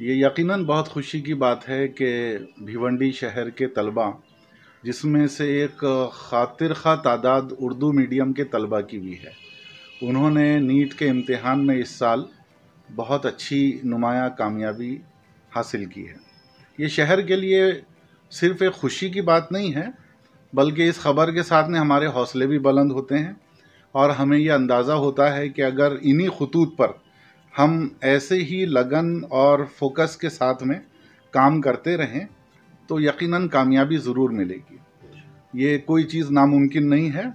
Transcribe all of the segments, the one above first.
ये यकीनन बहुत खुशी की बात है कि भिवंडी शहर के तलबा, जिसमें से एक खातिर खा तादाद उर्दू मीडियम के तलबा की भी है, उन्होंने नीट के इम्तिहान में इस साल बहुत अच्छी नुमाया कामयाबी हासिल की है। ये शहर के लिए सिर्फ़ एक खुशी की बात नहीं है, बल्कि इस ख़बर के साथ में हमारे हौसले भी बुलंद होते हैं और हमें ये अंदाज़ा होता है कि अगर इन्हीं खतूत पर हम ऐसे ही लगन और फोकस के साथ में काम करते रहें तो यकीनन कामयाबी ज़रूर मिलेगी। ये कोई चीज़ नामुमकिन नहीं है।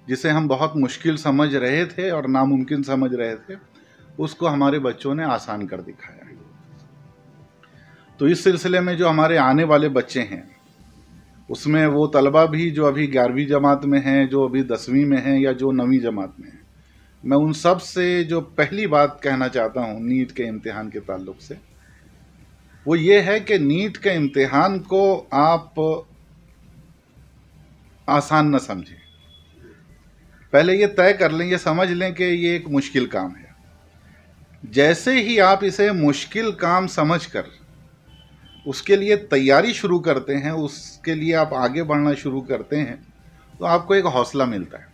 जिसे हम बहुत मुश्किल समझ रहे थे और नामुमकिन समझ रहे थे, उसको हमारे बच्चों ने आसान कर दिखाया है। तो इस सिलसिले में जो हमारे आने वाले बच्चे हैं, उसमें वो तलबा भी जो अभी 11वीं जमात में हैं, जो अभी 10वीं में हैं या जो 9वीं जमात में हैं, मैं उन सब से जो पहली बात कहना चाहता हूँ नीट के इम्तिहान के ताल्लुक़ से, वो ये है कि नीट के इम्तिहान को आप आसान न समझें। पहले ये तय कर लें, ये समझ लें कि ये एक मुश्किल काम है। जैसे ही आप इसे मुश्किल काम समझकर उसके लिए तैयारी शुरू करते हैं, उसके लिए आप आगे बढ़ना शुरू करते हैं, तो आपको एक हौसला मिलता है।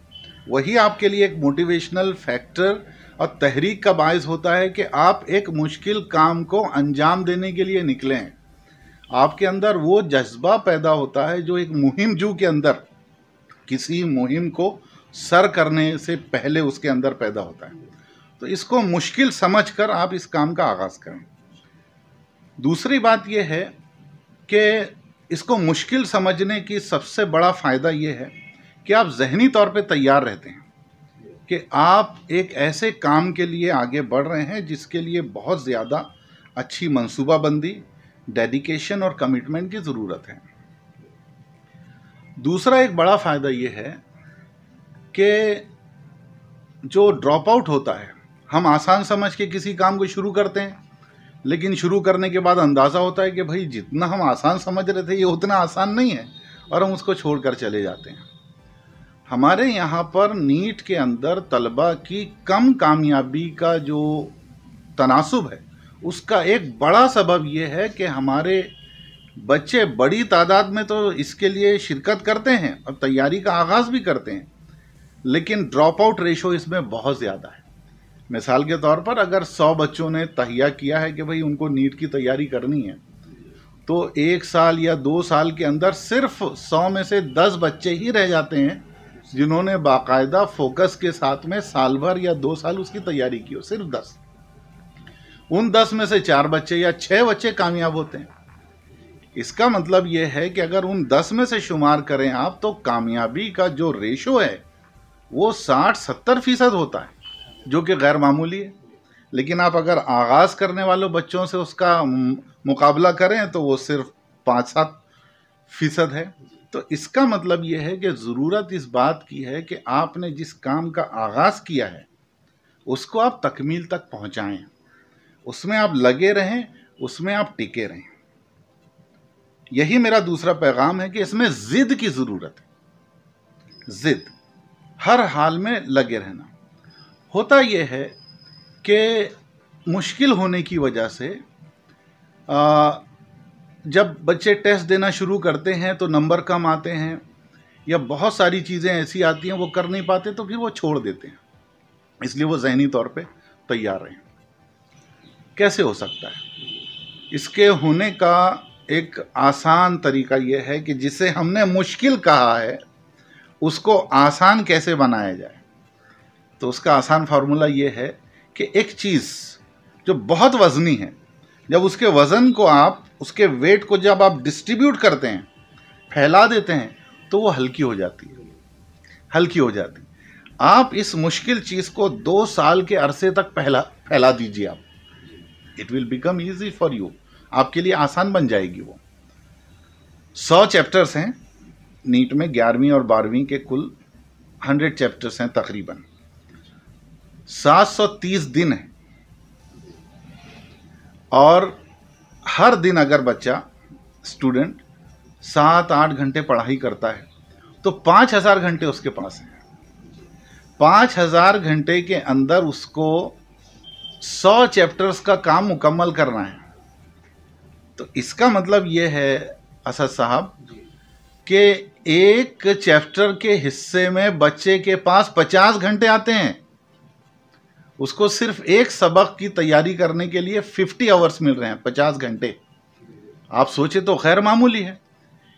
वही आपके लिए एक मोटिवेशनल फैक्टर और तहरीक का बायस होता है कि आप एक मुश्किल काम को अंजाम देने के लिए निकले हैं। आपके अंदर वो जज्बा पैदा होता है जो एक मुहिम जू के अंदर किसी मुहिम को सर करने से पहले उसके अंदर पैदा होता है। तो इसको मुश्किल समझकर आप इस काम का आगाज़ करें। दूसरी बात यह है कि इसको मुश्किल समझने की सबसे बड़ा फ़ायदा ये है कि आप ज़हनी तौर पे तैयार रहते हैं कि आप एक ऐसे काम के लिए आगे बढ़ रहे हैं जिसके लिए बहुत ज़्यादा अच्छी मंसूबाबंदी, डेडिकेशन और कमिटमेंट की ज़रूरत है। दूसरा एक बड़ा फ़ायदा ये है कि जो ड्रॉप आउट होता है, हम आसान समझ के किसी काम को शुरू करते हैं, लेकिन शुरू करने के बाद अंदाज़ा होता है कि भाई जितना हम आसान समझ रहे थे ये उतना आसान नहीं है, और हम उसको छोड़कर चले जाते हैं। हमारे यहाँ पर नीट के अंदर तलबा की कम कामयाबी का जो तनासुब है, उसका एक बड़ा सबब ये है कि हमारे बच्चे बड़ी तादाद में तो इसके लिए शिरकत करते हैं और तैयारी का आगाज़ भी करते हैं, लेकिन ड्रॉप आउट रेशो इसमें बहुत ज़्यादा है। मिसाल के तौर पर अगर 100 बच्चों ने तहिया किया है कि भाई उनको नीट की तैयारी करनी है, तो 1 साल या 2 साल के अंदर सिर्फ 100 में से 10 बच्चे ही रह जाते हैं जिन्होंने बाकायदा फोकस के साथ में साल भर या 2 साल उसकी तैयारी की हो, सिर्फ 10। उन 10 में से 4 बच्चे या 6 बच्चे कामयाब होते हैं। इसका मतलब यह है कि अगर उन 10 में से शुमार करें आप, तो कामयाबी का जो रेशो है वो 60-70% होता है, जो कि गैर मामूली है। लेकिन आप अगर आगाज़ करने वालों बच्चों से उसका मुकाबला करें तो वो सिर्फ 5-7% है। तो इसका मतलब ये है कि ज़रूरत इस बात की है कि आपने जिस काम का आगाज़ किया है उसको आप तकमील तक पहुंचाएं, उसमें आप लगे रहें, उसमें आप टिके रहें। यही मेरा दूसरा पैगाम है कि इसमें ज़िद की ज़रूरत है। ज़िद, हर हाल में लगे रहना। होता यह है कि मुश्किल होने की वजह से जब बच्चे टेस्ट देना शुरू करते हैं तो नंबर कम आते हैं या बहुत सारी चीज़ें ऐसी आती हैं वो कर नहीं पाते, तो फिर वो छोड़ देते हैं। इसलिए वो ज़हनी तौर पे तैयार रहें। कैसे हो सकता है? इसके होने का एक आसान तरीका ये है कि जिसे हमने मुश्किल कहा है उसको आसान कैसे बनाया जाए। तो उसका आसान फार्मूला ये है कि एक चीज़ जो बहुत वज़नी है, जब उसके वज़न को आप, उसके वेट को जब आप डिस्ट्रीब्यूट करते हैं, फैला देते हैं, तो वो हल्की हो जाती है, हल्की हो जाती है। आप इस मुश्किल चीज़ को 2 साल के अरसे तक फैला दीजिए आप, it will become easy for you, आपके लिए आसान बन जाएगी वो। 100 चैप्टर्स हैं नीट में, 11वीं और 12वीं के कुल 100 चैप्टर्स हैं तकरीबन। 730 दिन है, और हर दिन अगर बच्चा, स्टूडेंट 7-8 घंटे पढ़ाई करता है तो 5000 घंटे उसके पास हैं। 5000 घंटे के अंदर उसको 100 चैप्टर्स का काम मुकम्मल करना है। तो इसका मतलब ये है असद साहब कि एक चैप्टर के हिस्से में बच्चे के पास 50 घंटे आते हैं। उसको सिर्फ एक सबक की तैयारी करने के लिए 50 आवर्स मिल रहे हैं, 50 घंटे। आप सोचे तो खैर मामूली है।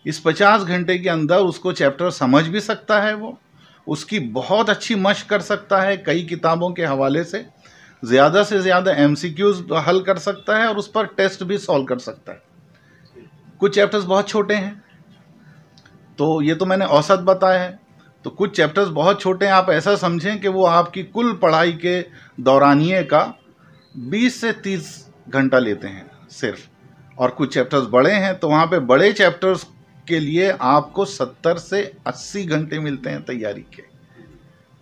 इस 50 घंटे के अंदर उसको चैप्टर समझ भी सकता है, वो उसकी बहुत अच्छी मशक कर सकता है, कई किताबों के हवाले से ज़्यादा से ज़्यादा MCQs हल कर सकता है और उस पर टेस्ट भी सॉल्व कर सकता है। कुछ चैप्टर्स बहुत छोटे हैं, तो ये तो मैंने औसत बताया है। तो कुछ चैप्टर्स बहुत छोटे हैं, आप ऐसा समझें कि वो आपकी कुल पढ़ाई के दौरानिए का 20 से 30 घंटा लेते हैं सिर्फ। और कुछ चैप्टर्स बड़े हैं, तो वहाँ पे बड़े चैप्टर्स के लिए आपको 70 से 80 घंटे मिलते हैं तैयारी के।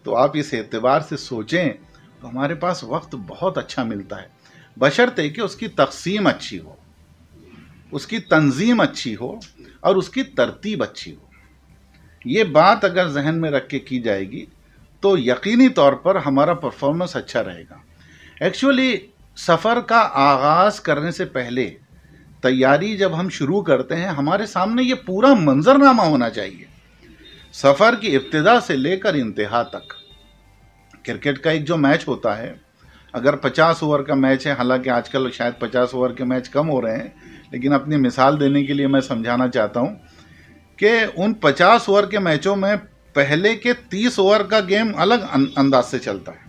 तो आप इस एतबार से सोचें तो हमारे पास वक्त बहुत अच्छा मिलता है, बशर्ते कि उसकी तकसीम अच्छी हो, उसकी तंजीम अच्छी हो और उसकी तरतीब अच्छी हो। ये बात अगर जहन में रख के की जाएगी तो यकीनी तौर पर हमारा परफॉर्मेंस अच्छा रहेगा। एक्चुअली सफ़र का आगाज़ करने से पहले तैयारी जब हम शुरू करते हैं, हमारे सामने ये पूरा मंजरनामा होना चाहिए, सफ़र की इब्तिदा से लेकर इंतहा तक। क्रिकेट का एक जो मैच होता है, अगर 50 ओवर का मैच है, हालांकि आजकल शायद 50 ओवर के मैच कम हो रहे हैं, लेकिन अपनी मिसाल देने के लिए मैं समझाना चाहता हूँ कि उन 50 ओवर के मैचों में पहले के 30 ओवर का गेम अलग अंदाज से चलता है,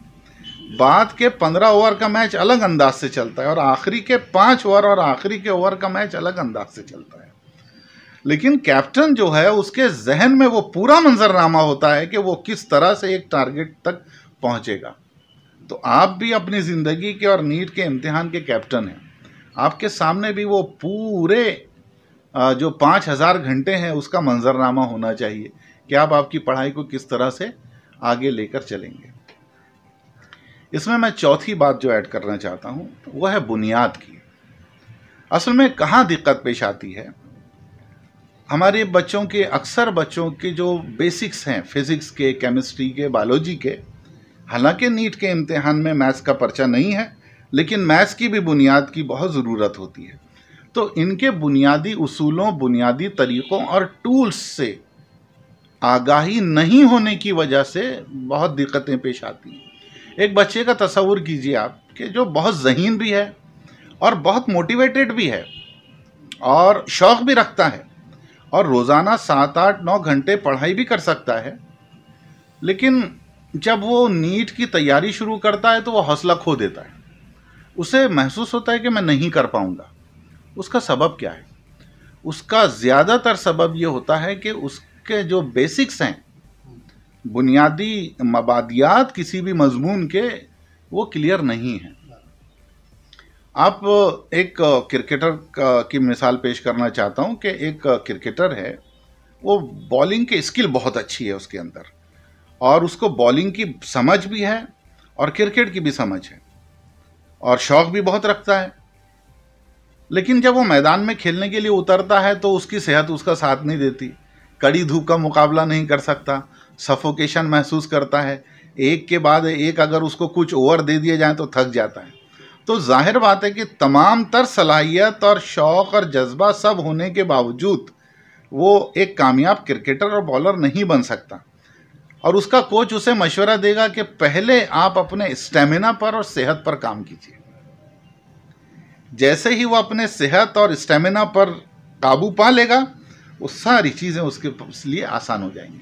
बाद के 15 ओवर का मैच अलग अंदाज से चलता है और आखिरी के 5 ओवर और आखिरी के ओवर का मैच अलग अंदाज से चलता है। लेकिन कैप्टन जो है उसके जहन में वो पूरा मंजरनामा होता है कि वो किस तरह से एक टारगेट तक पहुंचेगा। तो आप भी अपनी ज़िंदगी के और नीट के इम्तिहान के कैप्टन हैं, आपके सामने भी वो पूरे जो 5000 घंटे हैं उसका मंजरनामा होना चाहिए कि आप आपकी पढ़ाई को किस तरह से आगे लेकर चलेंगे। इसमें मैं चौथी बात जो ऐड करना चाहता हूँ वह है बुनियाद की। असल में कहाँ दिक्कत पेश आती है, हमारे बच्चों के, अक्सर बच्चों के जो बेसिक्स हैं फिज़िक्स के, केमिस्ट्री के, बायोलॉजी के, हालांकि नीट के इम्तिहान में मैथ्स का पर्चा नहीं है, लेकिन मैथ्स की भी बुनियाद की बहुत ज़रूरत होती है। तो इनके बुनियादी उसूलों, बुनियादी तरीक़ों और टूल्स से आगाही नहीं होने की वजह से बहुत दिक्कतें पेश आती हैं। एक बच्चे का तसव्वुर कीजिए आप कि जो बहुत ज़हीन भी है और बहुत मोटिवेटेड भी है और शौक़ भी रखता है और रोज़ाना 7, 8, 9 घंटे पढ़ाई भी कर सकता है, लेकिन जब वो नीट की तैयारी शुरू करता है तो वो हौसला खो देता है। उसे महसूस होता है कि मैं नहीं कर पाऊँगा। उसका सबब क्या है? उसका ज़्यादातर सबब ये होता है कि उसके जो बेसिक्स हैं, बुनियादी मबादियात किसी भी मजमून के, वो क्लियर नहीं हैं। आप एक क्रिकेटर की मिसाल पेश करना चाहता हूँ कि एक क्रिकेटर है, वो बॉलिंग की स्किल बहुत अच्छी है उसके अंदर और उसको बॉलिंग की समझ भी है और क्रिकेट की भी समझ है और शौक़ भी बहुत रखता है, लेकिन जब वो मैदान में खेलने के लिए उतरता है तो उसकी सेहत उसका साथ नहीं देती, कड़ी धूप का मुकाबला नहीं कर सकता, सफोकेशन महसूस करता है, एक के बाद एक अगर उसको कुछ ओवर दे दिए जाएं तो थक जाता है। तो जाहिर बात है कि तमाम तर सलाहियत और शौक़ और जज्बा सब होने के बावजूद वो एक कामयाब क्रिकेटर और बॉलर नहीं बन सकता और उसका कोच उसे मशवरा देगा कि पहले आप अपने स्टेमिना पर और सेहत पर काम कीजिए। जैसे ही वो अपने सेहत और स्टेमिना पर काबू पा लेगा, वो सारी चीज़ें उसके लिए आसान हो जाएंगी।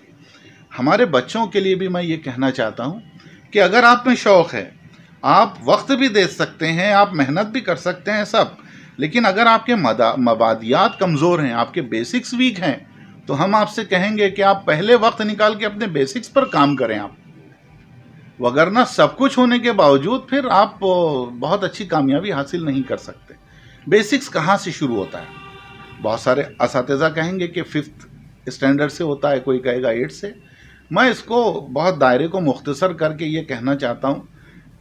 हमारे बच्चों के लिए भी मैं ये कहना चाहता हूँ कि अगर आप में शौक़ है, आप वक्त भी दे सकते हैं, आप मेहनत भी कर सकते हैं सब, लेकिन अगर आपके मबादियात कमज़ोर हैं, आपके बेसिक्स वीक हैं, तो हम आपसे कहेंगे कि आप पहले वक्त निकाल के अपने बेसिक्स पर काम करें आप, वगरना सब कुछ होने के बावजूद फिर आप बहुत अच्छी कामयाबी हासिल नहीं कर सकते। बेसिक्स कहाँ से शुरू होता है? बहुत सारे असातिज़ा कहेंगे कि 5th स्टैंडर्ड से होता है, कोई कहेगा 8 से। मैं इसको बहुत दायरे को मुख्तसर करके ये कहना चाहता हूँ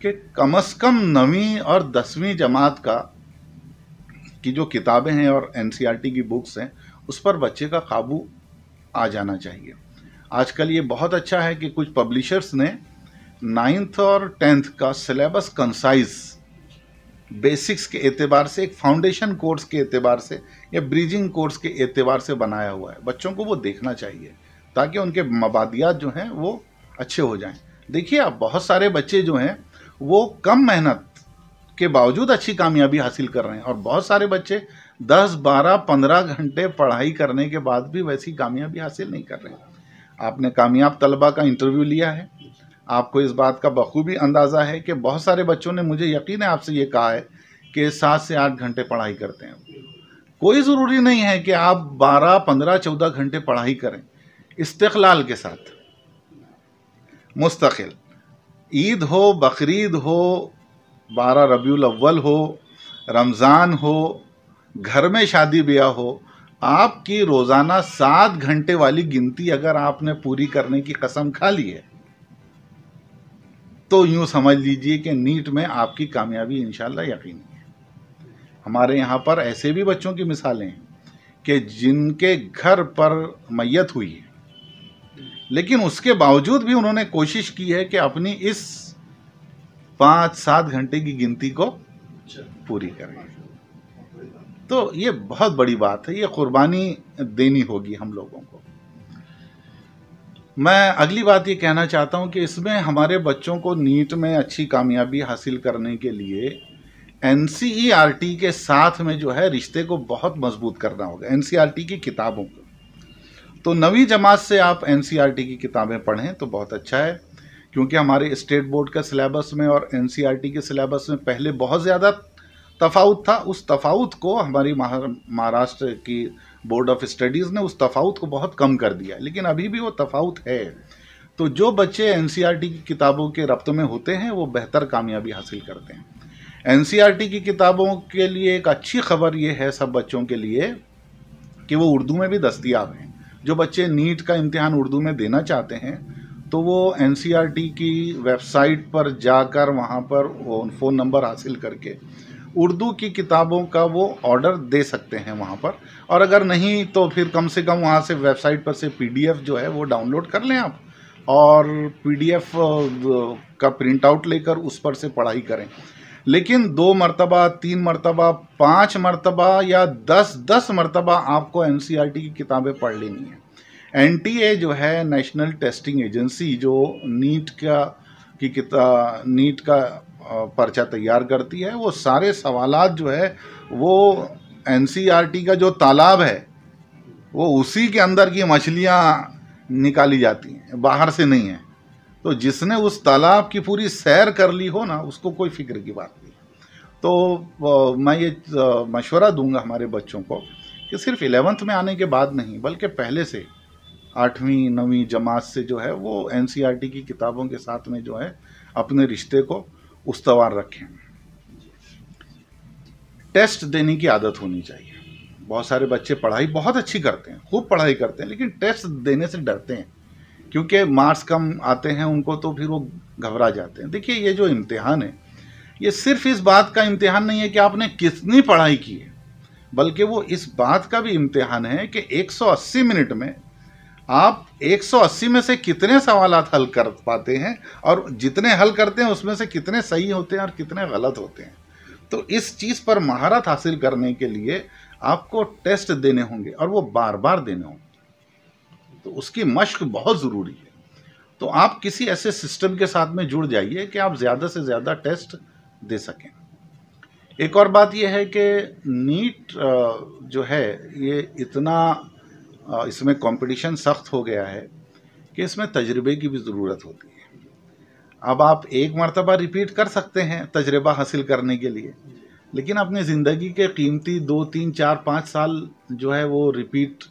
कि कम से कम 9वीं और 10वीं जमात की जो किताबें हैं और NCERT की बुक्स हैं, उस पर बच्चे का काबू आ जाना चाहिए। आजकल ये बहुत अच्छा है कि कुछ पब्लिशर्स ने 9th और 10th का सिलेबस कंसाइज बेसिक्स के एतबार से, एक फाउंडेशन कोर्स के एतबार से या ब्रिजिंग कोर्स के एतबार से बनाया हुआ है। बच्चों को वो देखना चाहिए ताकि उनके मबादियात जो हैं वो अच्छे हो जाएं। देखिए आप, बहुत सारे बच्चे जो हैं वो कम मेहनत के बावजूद अच्छी कामयाबी हासिल कर रहे हैं, और बहुत सारे बच्चे 10, 12, 15 घंटे पढ़ाई करने के बाद भी वैसी कामयाबी हासिल नहीं कर रहे हैं। आपने कामयाब तलबा का इंटरव्यू लिया है, आपको इस बात का बखूबी अंदाज़ा है कि बहुत सारे बच्चों ने, मुझे यकीन है, आपसे ये कहा है कि 7 से 8 घंटे पढ़ाई करते हैं। कोई ज़रूरी नहीं है कि आप 12, 15, 14 घंटे पढ़ाई करें। इस्तिक़लाल के साथ, मुस्तकिल, ईद हो, बकरीद हो, 12 रबीउल अव्वल हो, रमज़ान हो, घर में शादी ब्याह हो, आपकी रोज़ाना 7 घंटे वाली गिनती अगर आपने पूरी करने की कसम खा ली है तो यूँ समझ लीजिए कि नीट में आपकी कामयाबी इंशाल्लाह यकीनी है। हमारे यहाँ पर ऐसे भी बच्चों की मिसालें हैं कि जिनके घर पर मैयत हुई है, लेकिन उसके बावजूद भी उन्होंने कोशिश की है कि अपनी इस 5-7 घंटे की गिनती को पूरी करें। तो ये बहुत बड़ी बात है, ये कुर्बानी देनी होगी हम लोगों को। मैं अगली बात ये कहना चाहता हूँ कि इसमें हमारे बच्चों को नीट में अच्छी कामयाबी हासिल करने के लिए एनसीईआरटी के साथ में जो है रिश्ते को बहुत मजबूत करना होगा, एनसीईआरटी की किताबों को। तो 9वीं जमात से आप एनसीईआरटी की किताबें पढ़ें तो बहुत अच्छा है, क्योंकि हमारे स्टेट बोर्ड का सिलेबस में और एनसीईआरटी के सिलेबस में पहले बहुत ज़्यादा तफाउत था। उस तफाउत को हमारी महाराष्ट्र की बोर्ड ऑफ स्टडीज़ ने उस तफाउत को बहुत कम कर दिया, लेकिन अभी भी वो तफाउत है। तो जो बच्चे एनसीईआरटी की किताबों के रब्त में होते हैं वो बेहतर कामयाबी हासिल करते हैं। एनसीईआरटी की किताबों के लिए एक अच्छी खबर ये है सब बच्चों के लिए कि वो उर्दू में भी दस्तयाब हैं। जो बच्चे नीट का इम्तिहान उर्दू में देना चाहते हैं तो वो एनसीईआरटी की वेबसाइट पर जाकर वहाँ पर वो फ़ोन नंबर हासिल करके उर्दू की किताबों का वो ऑर्डर दे सकते हैं वहाँ पर। और अगर नहीं तो फिर कम से कम वहाँ से वेबसाइट पर से पीडीएफ जो है वो डाउनलोड कर लें आप, और पीडीएफ का प्रिंट आउट लेकर उस पर से पढ़ाई करें। लेकिन 2 मरतबा, 3 मरतबा, 5 मरतबा या 10 मरतबा आपको एनसीईआरटी की किताबें पढ़ लेनी है। एनटीए जो है, नेशनल टेस्टिंग एजेंसी, जो नीट का पर्चा तैयार करती है, वो सारे सवालात जो है वो एनसीईआरटी का जो तालाब है वो उसी के अंदर की मछलियाँ निकाली जाती हैं, बाहर से नहीं है। तो जिसने उस तालाब की पूरी सैर कर ली हो ना, उसको कोई फिक्र की बात नहीं। तो मैं ये मशवरा दूंगा हमारे बच्चों को कि सिर्फ 11th में आने के बाद नहीं, बल्कि पहले से 8वीं 9वीं जमात से जो है वो एनसीईआरटी की किताबों के साथ में जो है अपने रिश्ते को उस्तवार रखें। टेस्ट देने की आदत होनी चाहिए। बहुत सारे बच्चे पढ़ाई बहुत अच्छी करते हैं, खूब पढ़ाई करते हैं, लेकिन टेस्ट देने से डरते हैं क्योंकि मार्क्स कम आते हैं उनको, तो फिर वो घबरा जाते हैं। देखिए, ये जो इम्तिहान है ये सिर्फ इस बात का इम्तिहान नहीं है कि आपने कितनी पढ़ाई की है, बल्कि वो इस बात का भी इम्तिहान है कि 180 मिनट में आप 180 में से कितने सवालात हल कर पाते हैं, और जितने हल करते हैं उसमें से कितने सही होते हैं और कितने गलत होते हैं। तो इस चीज़ पर महारत हासिल करने के लिए आपको टेस्ट देने होंगे, और वो बार बार देने होंगे। तो उसकी मश्क बहुत ज़रूरी है। तो आप किसी ऐसे सिस्टम के साथ में जुड़ जाइए कि आप ज़्यादा से ज़्यादा टेस्ट दे सकें। एक और बात यह है कि नीट जो है ये इतना इसमें कंपटीशन सख्त हो गया है कि इसमें तजर्बे की भी ज़रूरत होती है। अब आप एक मरतबा रिपीट कर सकते हैं तजर्बा हासिल करने के लिए, लेकिन अपनी ज़िंदगी के कीमती 2, 3, 4, 5 साल जो है वो रिपीट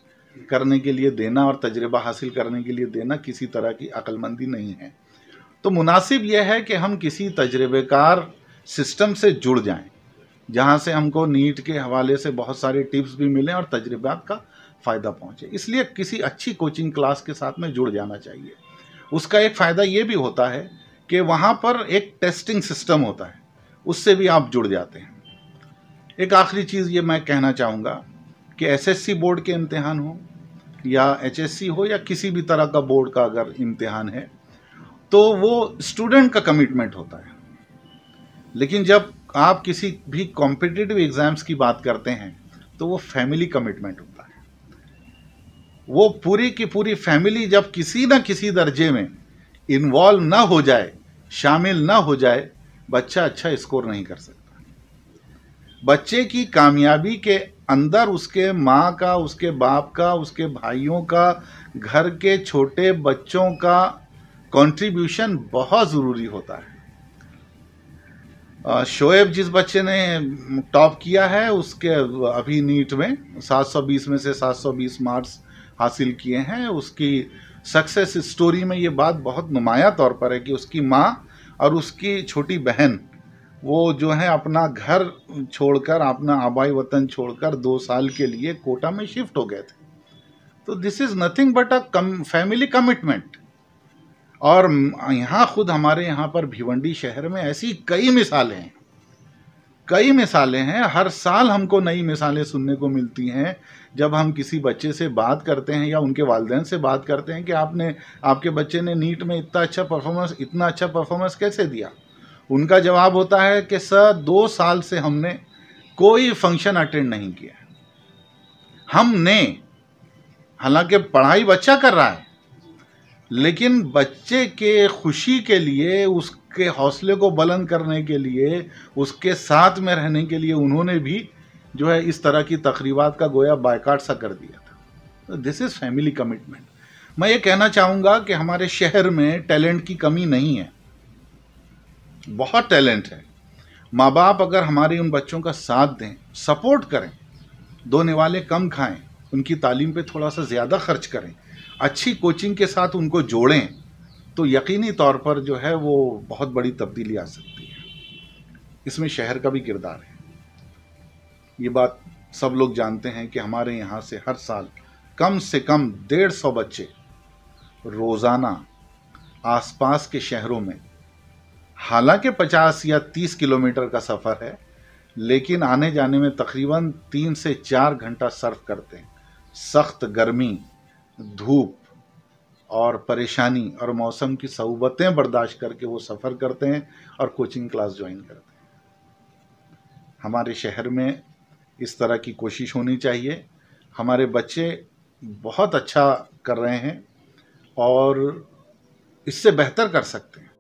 करने के लिए देना और तजर्बा हासिल करने के लिए देना किसी तरह की अक्लमंदी नहीं है। तो मुनासिब यह है कि हम किसी तजर्बेकार सिस्टम से जुड़ जाएं, जहां से हमको नीट के हवाले से बहुत सारे टिप्स भी मिलें और तजर्बात का फ़ायदा पहुंचे। इसलिए किसी अच्छी कोचिंग क्लास के साथ में जुड़ जाना चाहिए। उसका एक फ़ायदा ये भी होता है कि वहाँ पर एक टेस्टिंग सिस्टम होता है, उससे भी आप जुड़ जाते हैं। एक आखिरी चीज़ ये मैं कहना चाहूँगा कि एसएससी बोर्ड के इम्तिहान हो या एचएससी हो या किसी भी तरह का बोर्ड का अगर इम्तिहान है, तो वो स्टूडेंट का कमिटमेंट होता है। लेकिन जब आप किसी भी कॉम्पिटिटिव एग्ज़ाम्स की बात करते हैं तो वो फैमिली कमिटमेंट होता है। वो पूरी की पूरी फैमिली जब किसी न किसी दर्जे में इन्वॉल्व ना हो जाए, शामिल ना हो जाए, बच्चा अच्छा स्कोर नहीं कर सकता। बच्चे की कामयाबी के अंदर उसके माँ का, उसके बाप का, उसके भाइयों का, घर के छोटे बच्चों का कंट्रीब्यूशन बहुत ज़रूरी होता है। शोएब जिस बच्चे ने टॉप किया है, उसके अभी नीट में 720 में से 720 मार्क्स हासिल किए हैं। उसकी सक्सेस स्टोरी में ये बात बहुत नुमायां तौर पर है कि उसकी माँ और उसकी छोटी बहन वो जो है अपना घर छोड़कर, अपना आबाई वतन छोड़कर 2 साल के लिए कोटा में शिफ्ट हो गए थे। तो this is nothing but a family commitment. और यहाँ खुद हमारे यहाँ पर भिवंडी शहर में ऐसी कई मिसालें हैं, कई मिसालें हैं। हर साल हमको नई मिसालें सुनने को मिलती हैं जब हम किसी बच्चे से बात करते हैं या उनके वालिदैन से बात करते हैं कि आपके बच्चे ने नीट में इतना अच्छा परफॉर्मेंस कैसे दिया। उनका जवाब होता है कि सर 2 साल से हमने कोई फंक्शन अटेंड नहीं किया। हमने, हालांकि पढ़ाई बच्चा कर रहा है, लेकिन बच्चे के खुशी के लिए, उसके हौसले को बुलंद करने के लिए, उसके साथ में रहने के लिए उन्होंने भी जो है इस तरह की तकरीबात का गोया बायकाट सा कर दिया था। तो दिस इज़ फैमिली कमिटमेंट। मैं ये कहना चाहूँगा कि हमारे शहर में टैलेंट की कमी नहीं है, बहुत टैलेंट है। माँ बाप अगर हमारे उन बच्चों का साथ दें, सपोर्ट करें, 2 निवाले कम खाएं, उनकी तालीम पे थोड़ा सा ज़्यादा खर्च करें, अच्छी कोचिंग के साथ उनको जोड़ें, तो यकीनी तौर पर जो है वो बहुत बड़ी तब्दीली आ सकती है। इसमें शहर का भी किरदार है। ये बात सब लोग जानते हैं कि हमारे यहाँ से हर साल कम से कम 150 बच्चे रोज़ाना आसपास के शहरों में, हालांकि 50 या 30 किलोमीटर का सफ़र है, लेकिन आने जाने में तकरीबन 3 से 4 घंटा सर्फ करते हैं। सख्त गर्मी, धूप और परेशानी और मौसम की सऊबतें बर्दाश्त करके वो सफ़र करते हैं और कोचिंग क्लास ज्वाइन करते हैं। हमारे शहर में इस तरह की कोशिश होनी चाहिए। हमारे बच्चे बहुत अच्छा कर रहे हैं और इससे बेहतर कर सकते हैं।